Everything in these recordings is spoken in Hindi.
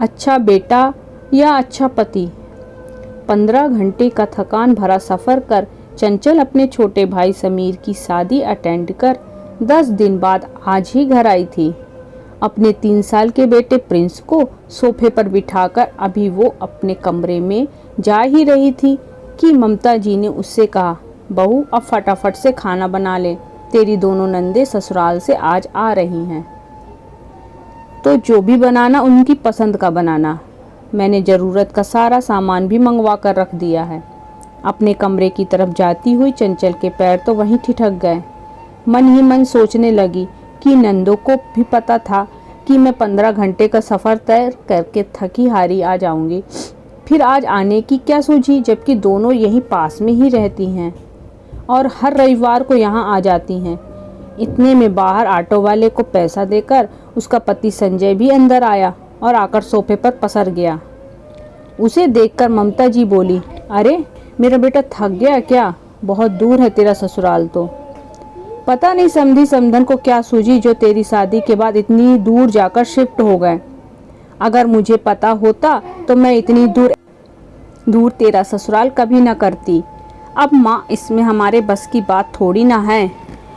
अच्छा बेटा या अच्छा पति। 15 घंटे का थकान भरा सफ़र कर चंचल अपने छोटे भाई समीर की शादी अटेंड कर 10 दिन बाद आज ही घर आई थी। अपने 3 साल के बेटे प्रिंस को सोफे पर बिठाकर अभी वो अपने कमरे में जा ही रही थी कि ममता जी ने उससे कहा, बहू अब फटाफट से खाना बना ले, तेरी दोनों नंदे ससुराल से आज आ रही हैं, तो जो भी बनाना उनकी पसंद का बनाना। मैंने ज़रूरत का सारा सामान भी मंगवा कर रख दिया है। अपने कमरे की तरफ जाती हुई चंचल के पैर तो वहीं ठिठक गए। मन ही मन सोचने लगी कि नंदों को भी पता था कि मैं 15 घंटे का सफ़र तय करके थकी हारी आ जाऊंगी। फिर आज आने की क्या सूझी, जबकि दोनों यहीं पास में ही रहती हैं और हर रविवार को यहाँ आ जाती हैं। इतने में बाहर ऑटो वाले को पैसा देकर उसका पति संजय भी अंदर आया और आकर सोफे पर पसर गया। उसे देखकर ममता जी बोली, अरे मेरा बेटा थक गया क्या? बहुत दूर है तेरा ससुराल तो। पता नहीं समधी समधन को क्या सूझी जो तेरी शादी के बाद इतनी दूर जाकर शिफ्ट हो गए। अगर मुझे पता होता तो मैं इतनी दूर तेरा ससुराल कभी न करती। अब माँ, इसमें हमारे बस की बात थोड़ी ना है।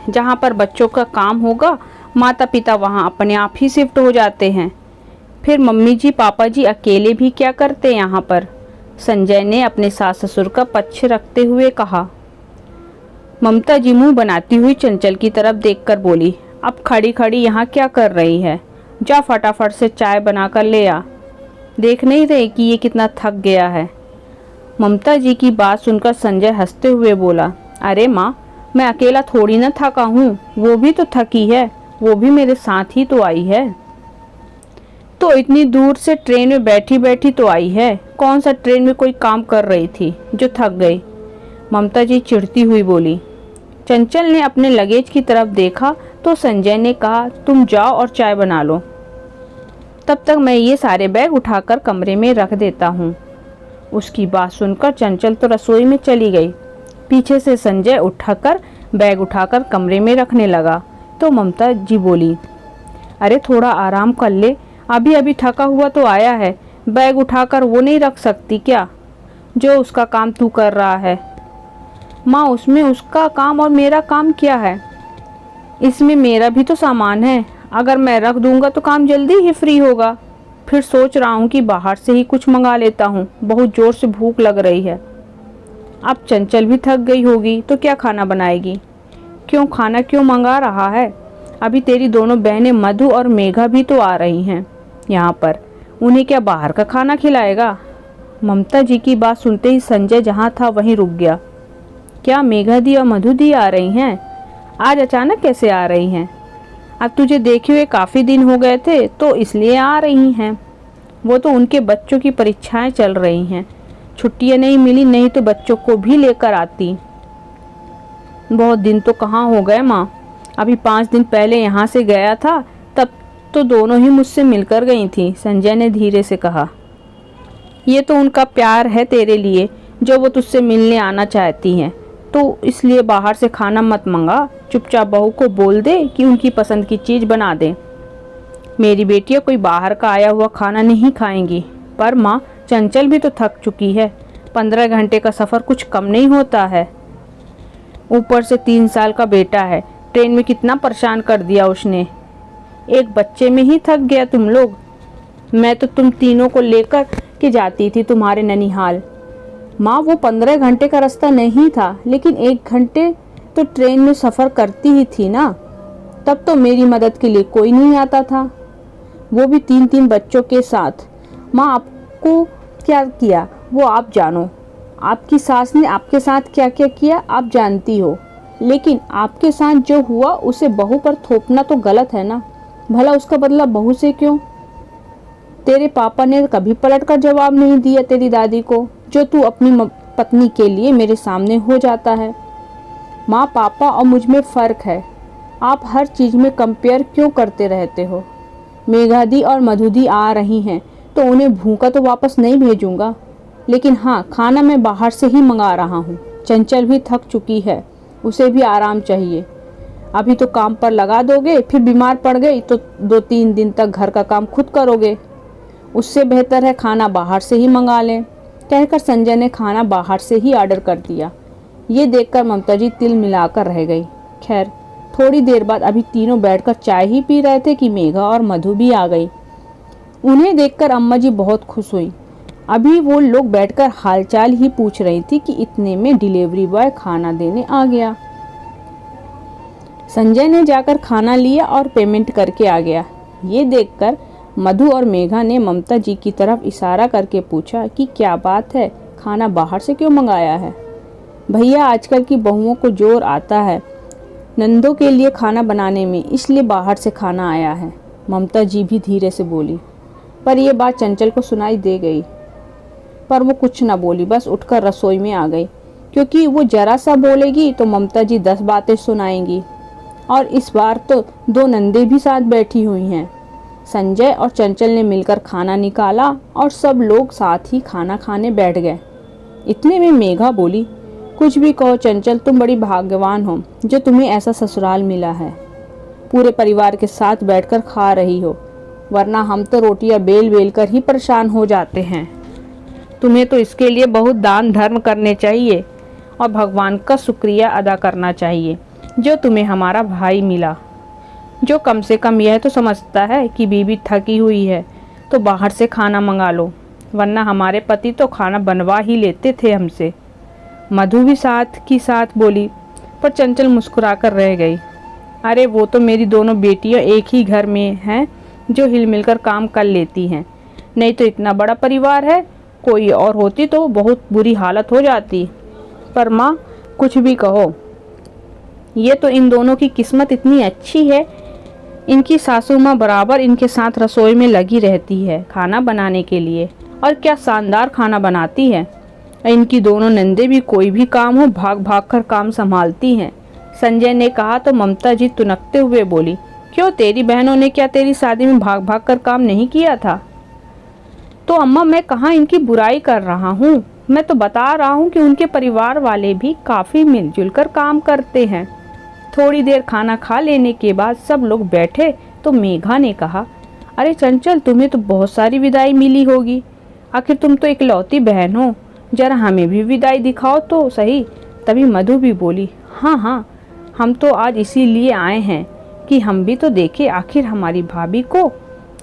जहाँ पर बच्चों का काम होगा माता पिता वहाँ अपने आप ही शिफ्ट हो जाते हैं। फिर मम्मी जी पापा जी अकेले भी क्या करते यहाँ पर? संजय ने अपने सास ससुर का पक्ष रखते हुए कहा। ममता जी मुंह बनाती हुई चंचल की तरफ देखकर बोली, अब खड़ी खड़ी यहाँ क्या कर रही है? जा फटाफट से चाय बना कर ले आ। देख नहीं रही कि ये कितना थक गया है? ममता जी की बात सुनकर संजय हंसते हुए बोला, अरे माँ, मैं अकेला थोड़ी ना थका हूँ, वो भी तो थकी है, वो भी मेरे साथ ही तो आई है। तो इतनी दूर से ट्रेन में बैठी बैठी तो आई है। कौन सा ट्रेन में कोई काम कर रही थी जो थक गई? ममता जी चिढ़ती हुई बोली। चंचल ने अपने लगेज की तरफ देखा तो संजय ने कहा, तुम जाओ और चाय बना लो, तब तक मैं ये सारे बैग उठाकर कमरे में रख देता हूँ। उसकी बात सुनकर चंचल तो रसोई में चली गई। पीछे से संजय उठाकर बैग उठाकर कमरे में रखने लगा तो ममता जी बोली, अरे थोड़ा आराम कर ले, अभी अभी थका हुआ तो आया है, बैग उठाकर वो नहीं रख सकती क्या जो उसका काम तू कर रहा है? माँ, उसमें उसका काम और मेरा काम क्या है? इसमें मेरा भी तो सामान है, अगर मैं रख दूंगा तो काम जल्दी ही फ्री होगा। फिर सोच रहा हूँ कि बाहर से ही कुछ मंगा लेता हूँ, बहुत ज़ोर से भूख लग रही है। अब चंचल भी थक गई होगी तो क्या खाना बनाएगी? खाना क्यों मंगा रहा है? अभी तेरी दोनों बहनें मधु और मेघा भी तो आ रही हैं यहाँ पर, उन्हें क्या बाहर का खाना खिलाएगा? ममता जी की बात सुनते ही संजय जहाँ था वहीं रुक गया। क्या मेघा दी और मधु दी आ रही हैं? आज अचानक कैसे आ रही हैं? अब तुझे देखे हुए काफ़ी दिन हो गए थे तो इसलिए आ रही हैं। वो तो उनके बच्चों की परीक्षाएं चल रही हैं, छुट्टियां नहीं मिली, नहीं तो बच्चों को भी लेकर आती। बहुत दिन तो कहाँ हो गए माँ, अभी 5 दिन पहले यहाँ से गया था, तब तो दोनों ही मुझसे मिलकर गई थी। संजय ने धीरे से कहा, ये तो उनका प्यार है तेरे लिए जो वो तुझसे मिलने आना चाहती हैं, तो इसलिए बाहर से खाना मत मंगा, चुपचाप बहू को बोल दे कि उनकी पसंद की चीज़ बना दे। मेरी बेटियाँ कोई बाहर का आया हुआ खाना नहीं खाएंगी। पर माँ, चंचल भी तो थक चुकी है, 15 घंटे का सफ़र कुछ कम नहीं होता है। ऊपर से 3 साल का बेटा है, ट्रेन में कितना परेशान कर दिया उसने। एक बच्चे में ही थक गया तुम लोग। मैं तो तुम तीनों को लेकर के जाती थी तुम्हारे ननिहाल। माँ, वो 15 घंटे का रास्ता नहीं था, लेकिन 1 घंटे तो ट्रेन में सफ़र करती ही थी ना। तब तो मेरी मदद के लिए कोई नहीं आता था, वो भी 3-3 बच्चों के साथ। माँ, आपको क्या किया वो आप जानो, आपकी सास ने आपके साथ क्या क्या किया आप जानती हो, लेकिन आपके साथ जो हुआ उसे बहू पर थोपना तो गलत है ना। भला उसका बदला बहू से क्यों? तेरे पापा ने कभी पलटकर जवाब नहीं दिया तेरी दादी को, जो तू अपनी पत्नी के लिए मेरे सामने हो जाता है। माँ, पापा और मुझ में फ़र्क है, आप हर चीज़ में कंपेयर क्यों करते रहते हो? मेघादी और मधुदी आ रही हैं तो उन्हें भूखा तो वापस नहीं भेजूंगा, लेकिन हाँ, खाना मैं बाहर से ही मंगा रहा हूँ। चंचल भी थक चुकी है, उसे भी आराम चाहिए। अभी तो काम पर लगा दोगे, फिर बीमार पड़ गई तो 2-3 दिन तक घर का काम खुद करोगे। उससे बेहतर है खाना बाहर से ही मंगा लें। कहकर संजय ने खाना बाहर से ही ऑर्डर कर दिया। ये देखकर ममता जी तिल मिलाकर रह गई। खैर, थोड़ी देर बाद अभी तीनों बैठकर चाय ही पी रहे थे कि मेघा और मधु भी आ गई। उन्हें देखकर अम्मा जी बहुत खुश हुई। अभी वो लोग बैठकर हालचाल ही पूछ रही थी कि इतने में डिलीवरी बॉय खाना देने आ गया। संजय ने जाकर खाना लिया और पेमेंट करके आ गया। ये देखकर मधु और मेघा ने ममता जी की तरफ इशारा करके पूछा कि क्या बात है, खाना बाहर से क्यों मंगाया है? भैया, आजकल की बहुओं को जोर आता है नंदों के लिए खाना बनाने में, इसलिए बाहर से खाना आया है। ममता जी भी धीरे से बोली, पर यह बात चंचल को सुनाई दे गई। पर वो कुछ न बोली, बस उठकर रसोई में आ गई, क्योंकि वो जरा सा बोलेगी तो ममता जी 10 बातें सुनाएंगी। और इस बार तो 2 नंदे भी साथ बैठी हुई हैं। संजय और चंचल ने मिलकर खाना निकाला और सब लोग साथ ही खाना खाने बैठ गए। इतने में मेघा बोली, कुछ भी कहो चंचल, तुम बड़ी भाग्यवान हो जो तुम्हें ऐसा ससुराल मिला है। पूरे परिवार के साथ बैठकर खा रही हो, वरना हम तो रोटियां बेल बेल कर ही परेशान हो जाते हैं। तुम्हें तो इसके लिए बहुत दान धर्म करने चाहिए और भगवान का शुक्रिया अदा करना चाहिए जो तुम्हें हमारा भाई मिला, जो कम से कम यह तो समझता है कि बीवी थकी हुई है तो बाहर से खाना मंगा लो, वरना हमारे पति तो खाना बनवा ही लेते थे हमसे। मधु भी साथ की साथ बोली, पर चंचल मुस्कुराकर रह गई। अरे वो तो मेरी दोनों बेटियां एक ही घर में हैं जो हिल मिलकर काम कर लेती हैं, नहीं तो इतना बड़ा परिवार है, कोई और होती तो बहुत बुरी हालत हो जाती। पर माँ, कुछ भी कहो, ये तो इन दोनों की किस्मत इतनी अच्छी है। इनकी सासू माँ बराबर इनके साथ रसोई में लगी रहती है खाना बनाने के लिए, और क्या शानदार खाना बनाती है। इनकी दोनों नंदे भी कोई भी काम हो भाग भाग कर काम संभालती हैं। संजय ने कहा तो ममता जी तुनकते हुए बोली, क्यों, तेरी बहनों ने क्या तेरी शादी में भाग भाग कर काम नहीं किया था? तो अम्मा, मैं कहाँ इनकी बुराई कर रहा हूँ, मैं तो बता रहा हूँ कि उनके परिवार वाले भी काफ़ी मिलजुल कर काम करते हैं। थोड़ी देर खाना खा लेने के बाद सब लोग बैठे तो मेघा ने कहा, अरे चंचल, तुम्हें तो बहुत सारी विदाई मिली होगी, आखिर तुम तो इकलौती बहन हो, जरा हमें भी विदाई दिखाओ तो सही। तभी मधु भी बोली, हाँ हाँ, हम तो आज इसीलिए आए हैं कि हम भी तो देखें आखिर हमारी भाभी को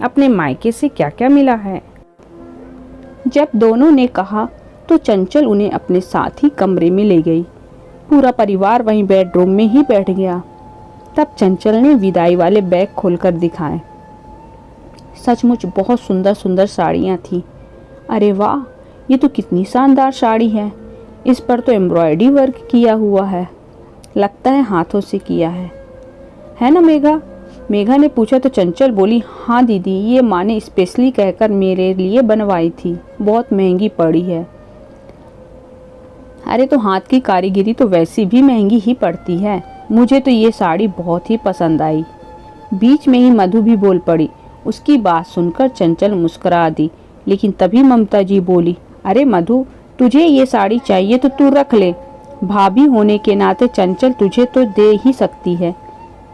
अपने मायके से क्या क्या मिला है। जब दोनों ने कहा तो चंचल उन्हें अपने साथ ही कमरे में ले गई। पूरा परिवार वहीं बेडरूम में ही बैठ गया। तब चंचल ने विदाई वाले बैग खोलकर दिखाए। सचमुच बहुत सुंदर सुंदर साड़ियाँ थीं। अरे वाह, ये तो कितनी शानदार साड़ी है, इस पर तो एम्ब्रॉयडरी वर्क किया हुआ है, लगता है हाथों से किया है ना मेघा? मेघा ने पूछा तो चंचल बोली, हाँ दीदी, ये माँ ने स्पेशली कहकर मेरे लिए बनवाई थी, बहुत महंगी पड़ी है। अरे तो हाथ की कारीगरी तो वैसी भी महंगी ही पड़ती है, मुझे तो ये साड़ी बहुत ही पसंद आई। बीच में ही मधु भी बोल पड़ी। उसकी बात सुनकर चंचल मुस्कुरा दी, लेकिन तभी ममता जी बोली, अरे मधु, तुझे ये साड़ी चाहिए तो तू रख ले, भाभी होने के नाते चंचल तुझे तो दे ही सकती है।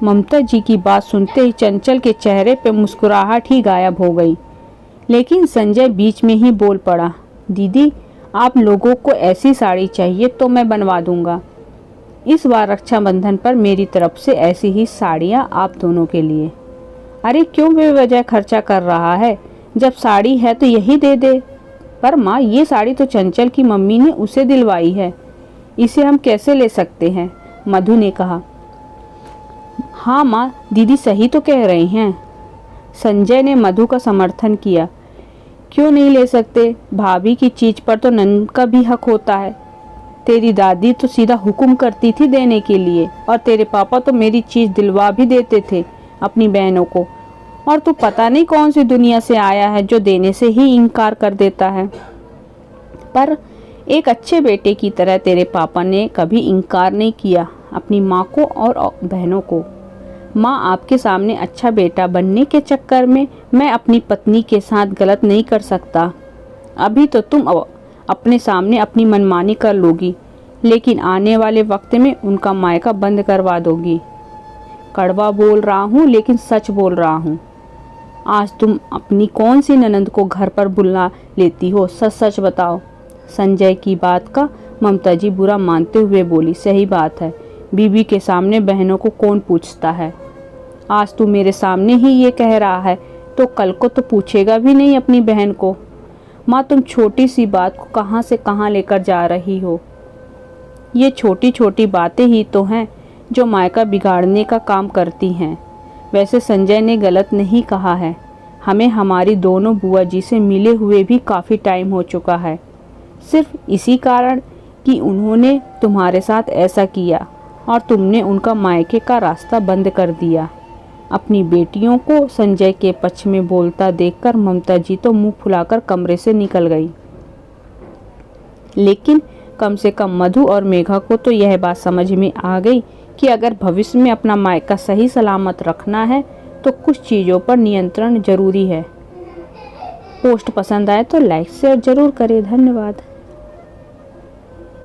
ममता जी की बात सुनते ही चंचल के चेहरे पे मुस्कुराहट ही गायब हो गई। लेकिन संजय बीच में ही बोल पड़ा, दीदी, आप लोगों को ऐसी साड़ी चाहिए तो मैं बनवा दूंगा। इस बार रक्षाबंधन पर मेरी तरफ से ऐसी ही साड़ियाँ आप दोनों के लिए। अरे क्यों बेवजह खर्चा कर रहा है, जब साड़ी है तो यही दे दे। पर माँ, ये साड़ी तो चंचल की मम्मी ने उसे दिलवाई है, इसे हम कैसे ले सकते हैं? मधु ने कहा। हाँ माँ, दीदी सही तो कह रही हैं। संजय ने मधु का समर्थन किया। क्यों नहीं ले सकते? भाभी की चीज पर तो नंद का भी हक होता है। तेरी दादी तो सीधा हुक्म करती थी देने के लिए, और तेरे पापा तो मेरी चीज दिलवा भी देते थे अपनी बहनों को, और तू पता नहीं कौन सी दुनिया से आया है जो देने से ही इनकार कर देता है। पर एक अच्छे बेटे की तरह तेरे पापा ने कभी इनकार नहीं किया अपनी माँ को और बहनों को। माँ, आपके सामने अच्छा बेटा बनने के चक्कर में मैं अपनी पत्नी के साथ गलत नहीं कर सकता। अभी तो तुम अपने सामने अपनी मनमानी कर लोगी, लेकिन आने वाले वक्त में उनका मायका बंद करवा दोगी। कड़वा बोल रहा हूँ लेकिन सच बोल रहा हूँ। आज तुम अपनी कौन सी ननंद को घर पर बुला लेती हो, सच सच बताओ। संजय की बात का ममता जी बुरा मानते हुए बोली, सही बात है, बीबी के सामने बहनों को कौन पूछता है। आज तू मेरे सामने ही ये कह रहा है तो कल को तो पूछेगा भी नहीं अपनी बहन को। माँ, तुम छोटी सी बात को कहाँ से कहाँ लेकर जा रही हो। ये छोटी छोटी बातें ही तो हैं जो मायका बिगाड़ने का काम करती हैं। वैसे संजय ने गलत नहीं कहा है, हमें हमारी दोनों बुआ जी से मिले हुए भी काफ़ी टाइम हो चुका है। सिर्फ इसी कारण कि उन्होंने तुम्हारे साथ ऐसा किया और तुमने उनका मायके का रास्ता बंद कर दिया। अपनी बेटियों को संजय के पक्ष में बोलता देखकर ममता जी तो मुंह फुलाकर कमरे से निकल गई। लेकिन कम से कम मधु और मेघा को तो यह बात समझ में आ गई कि अगर भविष्य में अपना मायका सही सलामत रखना है तो कुछ चीज़ों पर नियंत्रण जरूरी है। पोस्ट पसंद आए तो लाइक शेयर जरूर करें। धन्यवाद।